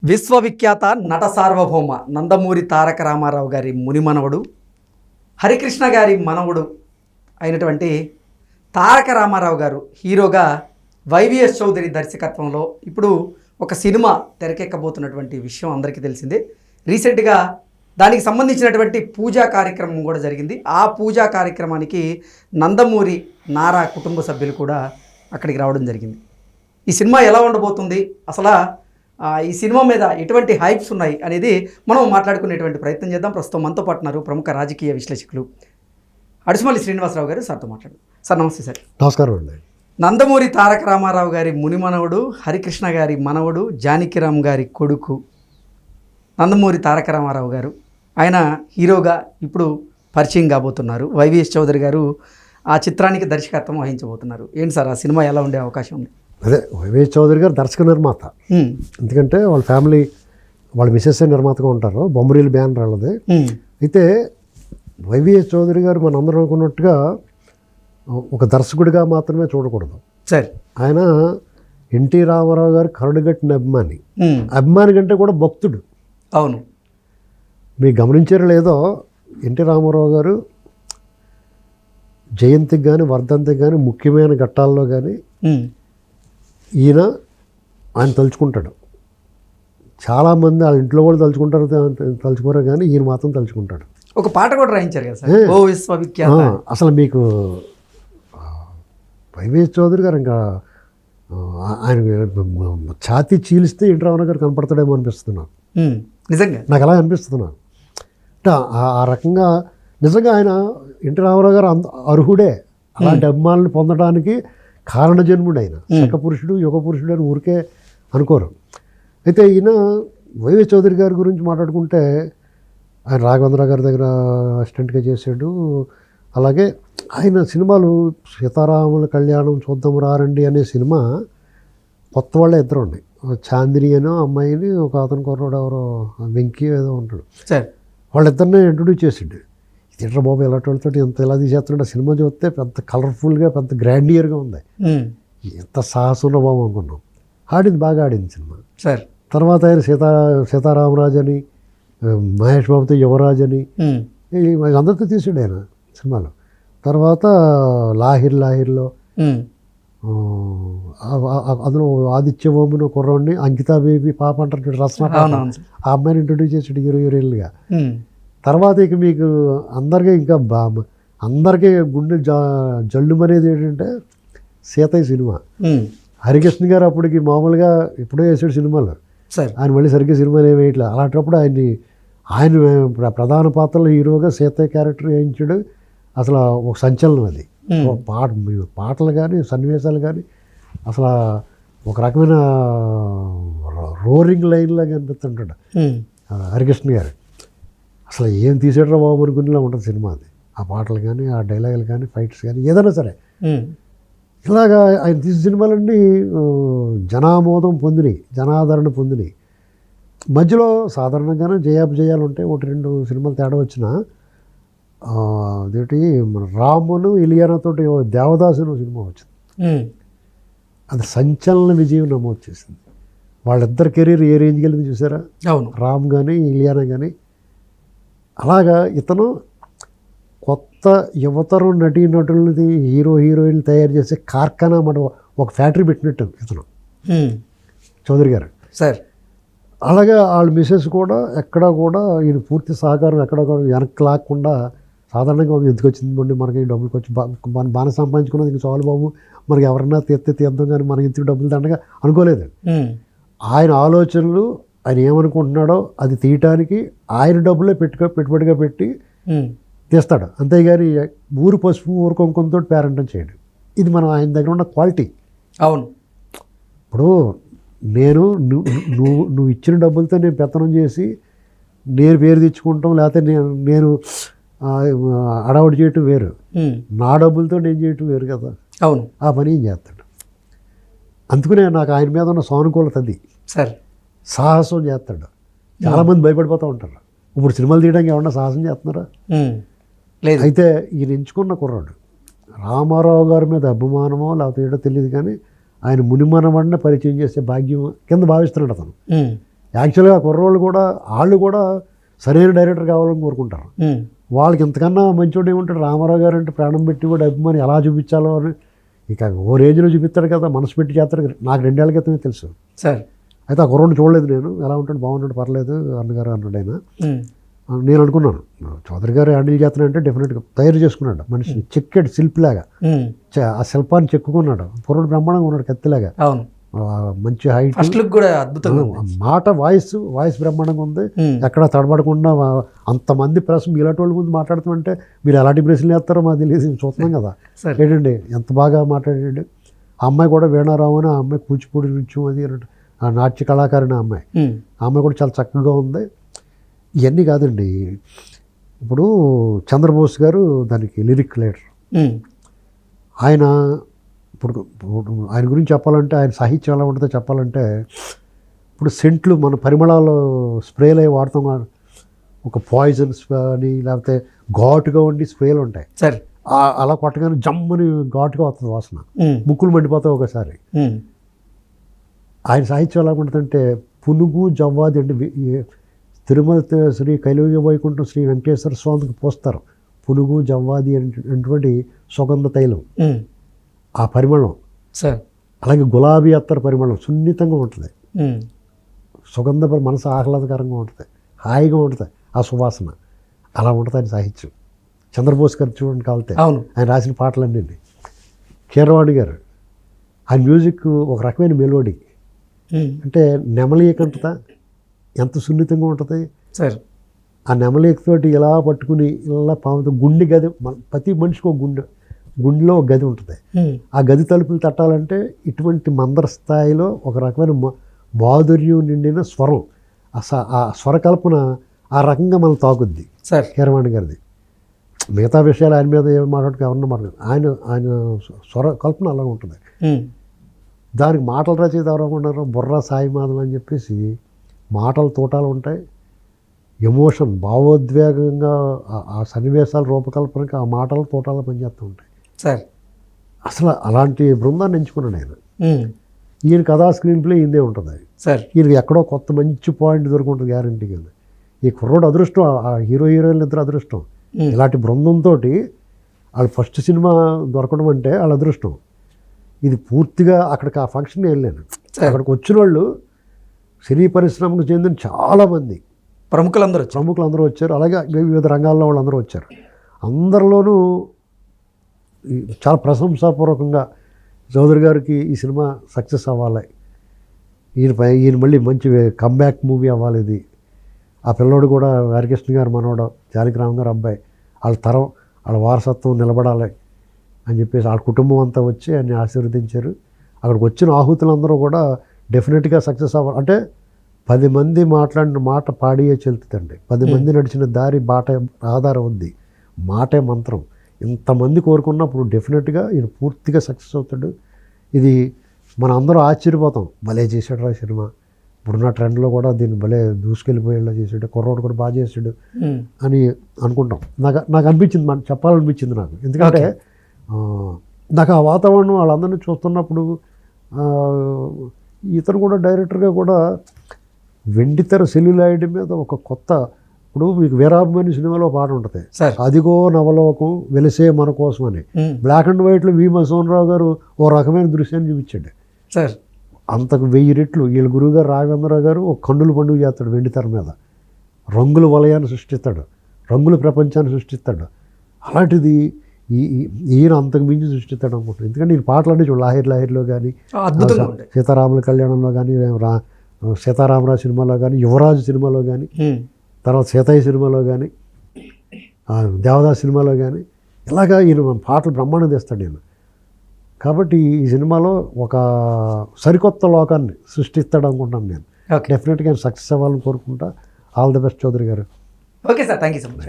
విశ్వవిఖ్యాత నట సార్వభౌమ నందమూరి తారక రామారావు గారి మునిమనవడు, హరికృష్ణ గారి మనవడు అయినటువంటి తారక రామారావు గారు హీరోగా వైవిఎస్ చౌదరి దర్శకత్వంలో ఇప్పుడు ఒక సినిమా తెరకెక్కబోతున్నటువంటి విషయం అందరికీ తెలిసిందే. రీసెంట్గా దానికి సంబంధించినటువంటి పూజా కార్యక్రమం కూడా జరిగింది. ఆ పూజా కార్యక్రమానికి నందమూరి నారా కుటుంబ సభ్యులు కూడా అక్కడికి రావడం జరిగింది. ఈ సినిమా ఎలా ఉండబోతుంది, అసలు ఈ సినిమా మీద ఎటువంటి హైప్స్ ఉన్నాయి అనేది మనం మాట్లాడుకునేటువంటి ప్రయత్నం చేద్దాం. ప్రస్తుతం మనతో పాటు ఉన్నారు ప్రముఖ రాజకీయ విశ్లేషకులు అడుసుమల్లి శ్రీనివాసరావు గారు. సార్తో మాట్లాడు. సార్ నమస్తే. సార్ నమస్కారం అండి. నందమూరి తారక రామారావు గారి మునిమనవడు, హరికృష్ణ గారి మనవడు, జానకిరామ్ గారి కొడుకు నందమూరి తారక రామారావు గారు, ఆయన హీరోగా ఇప్పుడు పరిచయం కాబోతున్నారు. వైవిఎస్ చౌదరి గారు ఆ చిత్రానికి దర్శకత్వం వహించబోతున్నారు. ఏంటి సార్ ఆ సినిమా ఎలా ఉండే అవకాశం ఉంది? అదే వైవిఎస్ చౌదరి గారు దర్శక నిర్మాత. ఎందుకంటే వాళ్ళ ఫ్యామిలీ, వాళ్ళ మిసెస్ నిర్మాతగా ఉంటారు. బొమ్మరీలు బ్యానర్ వాళ్ళది. అయితే వైవిఎస్ చౌదరి గారు మనం అందరం అనుకున్నట్టుగా ఒక దర్శకుడిగా మాత్రమే చూడకూడదు. సార్ ఆయన ఎన్టీ రామారావు గారు కరడుగట్టిన అభిమాని. అభిమాని కంటే కూడా భక్తుడు. అవును, మీరు గమనించారో లేదో, ఎన్టీ రామారావు గారు జయంతికి కానీ వర్ధంతికి కానీ ముఖ్యమైన ఘట్టాల్లో కానీ ఆయన తలుచుకుంటాడు. చాలామంది వాళ్ళ ఇంట్లో వాళ్ళు తలుచుకోరు కానీ ఈయన మాత్రం తలుచుకుంటాడు. ఒక పాట కూడా రాయించారు కదా సార్, ఓ విశ్వవిఖ్యాత. అసలు మీకు వైవిఎస్ చౌదరి గారు ఇంకా ఆయన ఛాతీ చీలిస్తే ఎన్టీ రామారావు గారు కనపడతాడేమో అనిపిస్తుంది నాకు. నిజంగా నాకు అలా అనిపిస్తుంది. నాకు అంటే ఆ రకంగా నిజంగా ఆయన ఎన్టీ రామారావు గారు అర్హుడే. అలాంటి అభిమానులు పొందడానికి కారణజన్ముడు ఆయన. శకపురుషుడు, యుగ పురుషుడు అని ఊరికే అనుకోరు. అయితే ఈయన వైవిఎస్ చౌదరి గారి గురించి మాట్లాడుకుంటే ఆయన రాఘవేంద్ర గారి దగ్గర అసిస్టెంట్గా చేశాడు. అలాగే ఆయన సినిమాలు సీతారాముల కళ్యాణం చూద్దాం రారండి అనే సినిమా కొత్త వాళ్ళే ఇద్దరు ఉన్నాయి. చాందిని అనో అమ్మాయిని, ఒక అతను కుర్రాడు ఎవరో వెంకీ ఏదో ఉంటాడు. వాళ్ళిద్దరిని ఇంట్రొడ్యూస్ చేసిండు. థియేటర్ బాబు ఎలాంటి వాళ్ళతో ఎంత ఎలా తీసేస్తున్నాడు. ఆ సినిమా చూస్తే పెద్ద కలర్ఫుల్గా, పెద్ద గ్రాండియర్గా ఉంది. ఎంత సాహసంలో బాబు అనుకున్నాం. ఆడింది, బాగా ఆడింది సినిమా. సార్ తర్వాత ఆయన సీతారామరాజు అని, మహేష్ బాబుతో యువరాజ్ అని అందరితో తీసాడు ఆయన సినిమాలో. తర్వాత లాహిర్లో అందులో ఆదిత్య ఓమిని కుర్రాడిని, అంకితా బేబీ పాప అంటారు రచన, ఆ అమ్మాయిని ఇంట్రొడ్యూస్ చేసాడు హీరోయిన్గా. తర్వాత ఇక మీకు అందరికీ ఇంకా అందరికీ గుండె జల్లుమనేది ఏంటంటే సీతయ్య సినిమా. హరికృష్ణ గారు అప్పటికి మామూలుగా ఎప్పుడో వేసాడు సినిమాలో. ఆయన మళ్ళీ సరిగ్గా సినిమాలు ఏమి వేయట్లేదు. అలాంటప్పుడు ఆయన ప్రధాన పాత్రలో హీరోగా సీతయ్య క్యారెక్టర్ వేయించాడు. అసలు ఒక సంచలనం అది. పాటలు కానీ సన్నివేశాలు కానీ అసలు ఒక రకమైన రోరింగ్ లైన్లాగా అనిపిస్తుంటాడు హరికృష్ణ గారు. అసలు ఏం తీసాడరా బాబు అనుకునేలా ఉంటుంది సినిమా అది. ఆ పాటలు కానీ, ఆ డైలాగులు కానీ, ఫైట్స్ కానీ ఏదైనా సరే ఇలాగా ఆయన తీసిన సినిమాలన్నీ జనామోదం పొందినాయి, జనాదరణ పొందినాయి. మధ్యలో సాధారణంగానే జయాలు ఉంటాయి. ఒకటి రెండు సినిమాలు తేడా వచ్చినా అదేంటి మన రామును ఇలియానాతోటి దేవదాసును సినిమా వచ్చింది. అది సంచలన విజయం నమోదు చేసింది. వాళ్ళిద్దరు కెరీర్ ఏ రేంజ్కి వెళ్ళింది చూసారా. అవును, రామ్ కానీ ఇలియానా కానీ. అలాగా ఇతను కొత్త యువతరం నటీనటులని హీరోయిన్లు తయారు చేసే కార్ఖానా మాట ఒక ఫ్యాక్టరీ పెట్టినట్టు ఇతను చౌదరి గారు. సార్ అలాగే వాళ్ళ మిసెస్ కూడా ఎక్కడా కూడా ఈయన పూర్తి సహకారం ఎక్కడ కూడా వెనక్కి లాక్కుండా, సాధారణంగా ఎందుకు వచ్చింది మనకి డబ్బులకి వచ్చి మనం బాగా సంపాదించుకున్నది ఇంక చాలు బాబు, మనకి ఎవరన్నా తీర్థం కానీ మనకి ఇంటికి డబ్బులు దండగా అనుకోలేదు. ఆయన ఆలోచనలు, ఆయన ఏమనుకుంటున్నాడో అది తీయటానికి ఆయన డబ్బులే పెట్టుబడిగా పెట్టి తీస్తాడు. అంతేగాని ఊరు పసుపు ఊరు కుంకుమతో పేరెంటం చేయడు. ఇది మనం ఆయన దగ్గర ఉన్న క్వాలిటీ. అవును, ఇప్పుడు నువ్వు ఇచ్చిన డబ్బులతో నేను పెత్తనం చేసి నేను పేరు తెచ్చుకుంటాం, లేకపోతే నేను అడవుడు చేయటం వేరు, నా డబ్బులతో నేను చేయటం వేరు కదా. అవును, ఆ పని ఏం చేస్తాడు. అందుకనే నాకు ఆయన మీద ఉన్న సానుకూలత అది. సార్ సాహసం చేస్తాడు. చాలామంది భయపడిపోతూ ఉంటారు. ఇప్పుడు సినిమాలు తీయడానికి ఏమన్నా సాహసం చేస్తున్నారా? లేదు. అయితే ఈయన ఎంచుకున్న కుర్రాడు రామారావు గారి మీద అభిమానమో లేకపోతే ఏటో తెలియదు కానీ ఆయన మునిమనవడిని పరిచయం చేసే భాగ్యం కింద భావిస్తున్నాడు అతను. యాక్చువల్గా కుర్రోళ్ళు కూడా వాళ్ళు కూడా సరైన డైరెక్టర్ కావాలని కోరుకుంటారు. వాళ్ళకి ఇంతకన్నా మంచోడు ఏముంటాడు, రామారావు గారు అంటే ప్రాణం పెట్టి కూడా అభిమాని ఎలా చూపించాలో అని ఇక ఓ రేంజ్లో చూపిస్తాడు కదా, మనసు పెట్టి చేస్తాడు. నాకు 2 ఏళ్ల క్రితమే తెలుసు సార్. అయితే ఆ కుర్రోడిని చూడలేదు నేను, ఎలా ఉంటాడు బాగుంటాడు పర్లేదు అన్నగారు అన్నాడు ఆయన. నేను అనుకున్నాను చౌదరి గారు హ్యాండిల్ చేస్తున్నాడంటే డెఫినెట్గా తయారు చేసుకున్నాడు మనిషిని, చెక్కాడు శిల్పిలాగా, ఆ శిల్పాన్ని చెక్కుకున్నాడు. కుర్రోడు బ్రహ్మాండంగా ఉన్నాడు కత్తిలాగా, అవును, మంచి హైట్, ఫస్ట్ లుక్ కూడా అద్భుతంగా ఉంది. మాట వాయిస్ బ్రహ్మాండంగా ఉంది. ఎక్కడ తడబడకుండా అంతమంది ప్రెస్ ఇలాంటి వాళ్ళ ముందు మాట్లాడుతుంటే మీరు ఎలాంటి ప్రశ్నలు వేస్తారో మాకు తెలియదు, చూస్తున్నాం కదా ఏంటండి ఎంత బాగా మాట్లాడాడు. ఆ అమ్మాయి కూడా వీణారావు అని, ఆ అమ్మాయి కూచిపూడి నృత్యం అది ఆ నాట్య కళాకారిణి ఆ అమ్మాయి కూడా చాలా చక్కగా ఉంది. ఇవన్నీ కాదండి, ఇప్పుడు చంద్రబోస్ గారు దానికి లిరిక్ రైటర్. ఆయన ఇప్పుడు ఆయన గురించి చెప్పాలంటే ఆయన సాహిత్యం ఎలా ఉంటుందో చెప్పాలంటే, ఇప్పుడు సెంట్లు మన పరిమళాలు స్ప్రేలు అవి వాడతాం, ఒక పాయిజన్స్ అని లేకపోతే ఘాటుగా ఉండి స్ప్రేలు ఉంటాయి సరే, అలా కొట్టగానే జమ్మని ఘాటుగా వస్తుంది వాసన, ముక్కులు మండిపోతాయి ఒకసారి. ఆయన సాహిత్యం ఎలా ఉంటుందంటే పునుగు జవ్వాది అంటే తిరుమల శ్రీ కైలాస వైకుంఠం శ్రీ వెంకటేశ్వర స్వామికి పోస్తారు పునుగు జవ్వాది అనేటువంటి సుగంధ తైలం, ఆ పరిమళం సార్. అలాగే గులాబీ అత్తర్ పరిమళం సున్నితంగా ఉంటుంది, సుగంధ మనసు ఆహ్లాదకరంగా ఉంటుంది, హాయిగా ఉంటుంది ఆ సువాసన. అలా ఉంటుంది ఆయన సాహిత్యం. చంద్రబోస్ గారు చూడండి కావాలితే ఆయన రాసిన పాటలన్నీ, కీరవాణి గారు ఆయన మ్యూజిక్ ఒక రకమైన మెలోడీ, అంటే నెమలియకంట ఎంత సున్నితంగా ఉంటుంది సార్. ఆ నెమలికతోటి ఇలా పట్టుకుని ఇలా పాముతో గుండె గది, ప్రతి మనిషికి ఒక గుండెలో ఒక గది ఉంటుంది. ఆ గది తలుపులు తట్టాలంటే ఇటువంటి మందర స్థాయిలో ఒక రకమైన మాధుర్యం నిండిన స్వరం, ఆ స్వరకల్పన ఆ రకంగా మనం తాకుద్ది సార్ కీరవాణి గారిది. మిగతా విషయాలు ఆయన మీద ఏమి మాట్లాడుతూ ఎవరన్నా మాట్లాడు, ఆయన స్వర కల్పన అలా ఉంటుంది. దానికి మాటలు రచయిత ఎవరైనా ఉన్నారు, బుర్రా సాయి మాధవ్ అని చెప్పేసి మాటలు తోటాలు ఉంటాయి, ఎమోషన్ భావోద్వేగంగా ఆ సన్నివేశాల రూపకల్పనకి ఆ మాటలు తోటాలు పనిచేస్తూ ఉంటాయి సార్. అసలు అలాంటి బృందాన్ని ఎంచుకున్నాడు ఆయన. ఈయన కథా స్క్రీన్ ప్లే ఇందే ఉంటుంది సార్. ఈయనకి ఎక్కడో కొత్త మంచి పాయింట్ దొరుకుంటుంది గ్యారంటీగా. ఈ కుర్రోడు అదృష్టం, ఆ హీరోయిన్లు ఇద్దరు అదృష్టం. ఇలాంటి బృందంతో వాళ్ళు ఫస్ట్ సినిమా దొరకడం అంటే వాళ్ళ అదృష్టం. ఇది పూర్తిగా అక్కడికి ఆ ఫంక్షన్ వెళ్ళాను, అక్కడికి వచ్చిన వాళ్ళు సినీ పరిశ్రమకు చెందిన చాలామంది ప్రముఖులందరూ వచ్చారు, అలాగే వివిధ రంగాల్లో వాళ్ళందరూ వచ్చారు. అందరిలోనూ చాలా ప్రశంసాపూర్వకంగా చౌదరి గారికి ఈ సినిమా సక్సెస్ అవ్వాలి, ఈయన మళ్ళీ మంచి కమ్బ్యాక్ మూవీ అవ్వాలి, ఇది ఆ పిల్లోడు కూడా హరికృష్ణ గారు మనవడు జానకిరామ్ గారు అబ్బాయి, వాళ్ళ వారసత్వం నిలబడాలి అని చెప్పేసి వాళ్ళ కుటుంబం అంతా వచ్చి ఆయన్ని ఆశీర్వదించారు. అక్కడికి వచ్చిన ఆహుతులందరూ కూడా డెఫినెట్గా సక్సెస్ అవ్వాలి. అంటే 10 మంది మాట్లాడిన మాట పాడియే చెల్తుందండి, 10 మంది నడిచిన దారి బాట ఆధారం ఉంది, మాటే మంత్రం. ఇంతమంది కోరుకున్నప్పుడు డెఫినెట్గా ఈయన పూర్తిగా సక్సెస్ అవుతాడు. ఇది మన అందరూ ఆశ్చర్యపోతాం, భలే చేశాడు రా సినిమా, ఇప్పుడున్న ట్రెండ్లో కూడా దీన్ని భలే దూసుకెళ్ళిపోయేలా చేసాడు, కుర్రోడు కూడా బాగా చేసాడు అని అనుకుంటాం. నాకు అనిపించింది, చెప్పాలనిపించింది నాకు. ఎందుకంటే నాకు ఆ వాతావరణం వాళ్ళందరినీ చూస్తున్నప్పుడు ఇతను కూడా డైరెక్టర్గా కూడా వెండితెర సెల్యులాయిడ్ మీద ఒక కొత్త, ఇప్పుడు మీకు వీరాభిమాని సినిమాలో పాట ఉంటుంది, అదిగో నవలోకం వెలిసే మన కోసం అని, బ్లాక్ అండ్ వైట్లో వి మసోన్రావు గారు ఓ రకమైన దృశ్యాన్ని చూపించాడు సార్. అంతకు 1000 రెట్లు వీళ్ళ గురువుగారు రాఘవేంద్రరావు గారు ఒక కన్నుల పండుగ చేస్తాడు, వెండితెర మీద రంగుల వలయాన్ని సృష్టిస్తాడు, రంగుల ప్రపంచాన్ని సృష్టిస్తాడు. అలాంటిది ఈయన అంతకు మించి సృష్టిస్తాడు అనుకుంటాను. ఎందుకంటే ఈ పాటలన్నీ చూడు, లాహిర్లో కానీ, సీతారాముల కళ్యాణంలో కానీ, సీతారామరాజు సినిమాలో కానీ, యువరాజు సినిమాలో కానీ, తర్వాత సీతయ్య సినిమాలో కానీ, దేవదాస్ సినిమాలో కానీ, ఇలాగా ఈయన పాటలు బ్రహ్మాండం తెస్తాడు నేను. కాబట్టి ఈ సినిమాలో ఒక సరికొత్త లోకాన్ని సృష్టిస్తాడు అనుకుంటాను నేను. డెఫినెట్గా సక్సెస్ అవ్వాలని కోరుకుంటా. ఆల్ ది బెస్ట్ చౌదరి గారు. Okay sir, thank you so much.